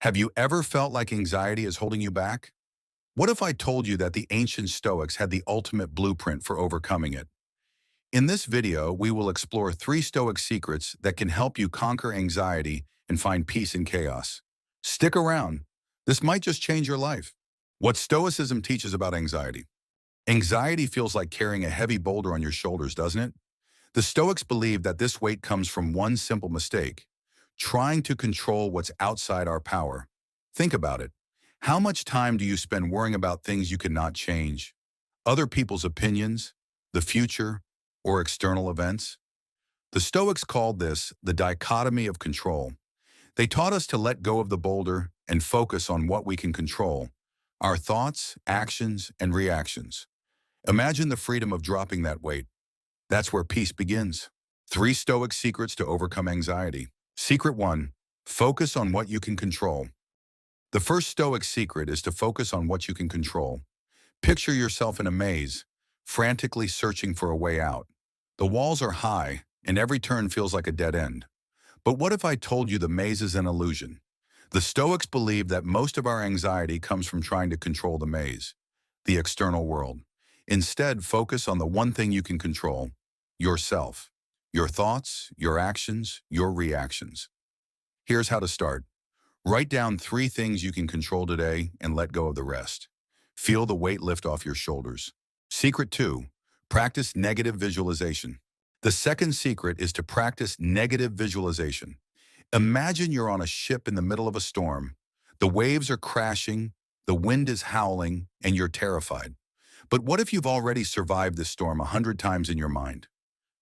Have you ever felt like anxiety is holding you back? What if I told you that the ancient Stoics had the ultimate blueprint for overcoming it? In this video, we will explore 3 Stoic secrets that can help you conquer anxiety and find peace in chaos. Stick around. This might just change your life. What Stoicism teaches about anxiety. Anxiety feels like carrying a heavy boulder on your shoulders, doesn't it? The Stoics believe that this weight comes from one simple mistake: trying to control what's outside our power. Think about it. How much time do you spend worrying about things you cannot change? Other people's opinions, the future, or external events? The Stoics called this the dichotomy of control. They taught us to let go of the boulder and focus on what we can control: our thoughts, actions, and reactions. Imagine the freedom of dropping that weight. That's where peace begins. 3 Stoic secrets to overcome anxiety. Secret 1. Focus on what you can control. The first Stoic secret is to focus on what you can control. Picture yourself in a maze, frantically searching for a way out. The walls are high, and every turn feels like a dead end. But what if I told you the maze is an illusion? The Stoics believe that most of our anxiety comes from trying to control the maze, the external world. Instead, focus on the one thing you can control: yourself. Your thoughts, your actions, your reactions. Here's how to start. Write down 3 things you can control today and let go of the rest. Feel the weight lift off your shoulders. Secret 2. Practice negative visualization. The second secret is to practice negative visualization. Imagine you're on a ship in the middle of a storm. The waves are crashing, the wind is howling, and you're terrified. But what if you've already survived this storm 100 times in your mind?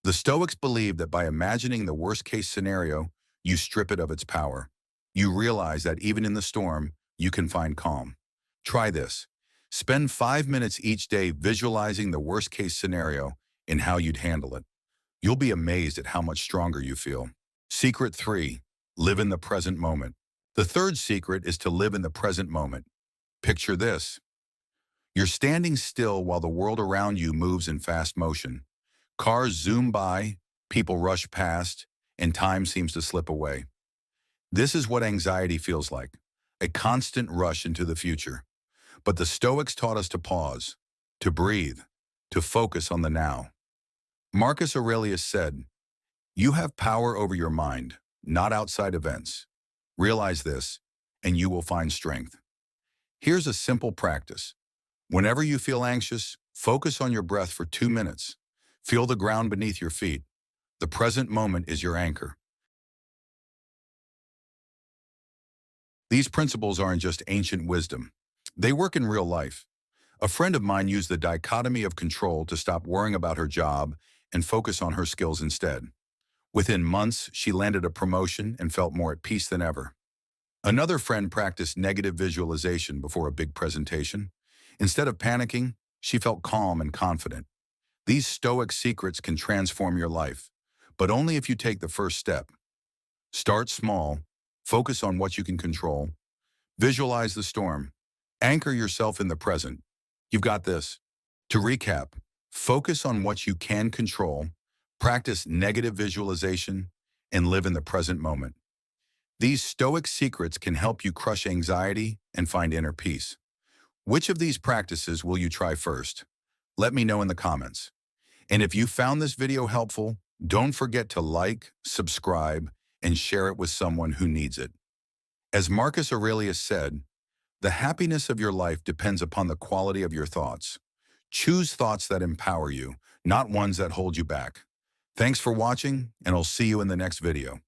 The Stoics believe that by imagining the worst-case scenario, you strip it of its power. You realize that even in the storm, you can find calm. Try this. Spend 5 minutes each day visualizing the worst-case scenario and how you'd handle it. You'll be amazed at how much stronger you feel. Secret 3. Live in the present moment. The third secret is to live in the present moment. Picture this. You're standing still while the world around you moves in fast motion. Cars zoom by, people rush past, and time seems to slip away. This is what anxiety feels like, a constant rush into the future. But the Stoics taught us to pause, to breathe, to focus on the now. Marcus Aurelius said, "You have power over your mind, not outside events. Realize this, and you will find strength." Here's a simple practice. Whenever you feel anxious, focus on your breath for 2 minutes. Feel the ground beneath your feet. The present moment is your anchor. These principles aren't just ancient wisdom. They work in real life. A friend of mine used the dichotomy of control to stop worrying about her job and focus on her skills instead. Within months, she landed a promotion and felt more at peace than ever. Another friend practiced negative visualization before a big presentation. Instead of panicking, she felt calm and confident. These Stoic secrets can transform your life, but only if you take the first step. Start small, focus on what you can control, visualize the storm, anchor yourself in the present. You've got this. To recap, focus on what you can control, practice negative visualization, and live in the present moment. These Stoic secrets can help you crush anxiety and find inner peace. Which of these practices will you try first? Let me know in the comments. And if you found this video helpful, don't forget to like, subscribe, and share it with someone who needs it. As Marcus Aurelius said, "The happiness of your life depends upon the quality of your thoughts. Choose thoughts that empower you, not ones that hold you back." Thanks for watching, and I'll see you in the next video.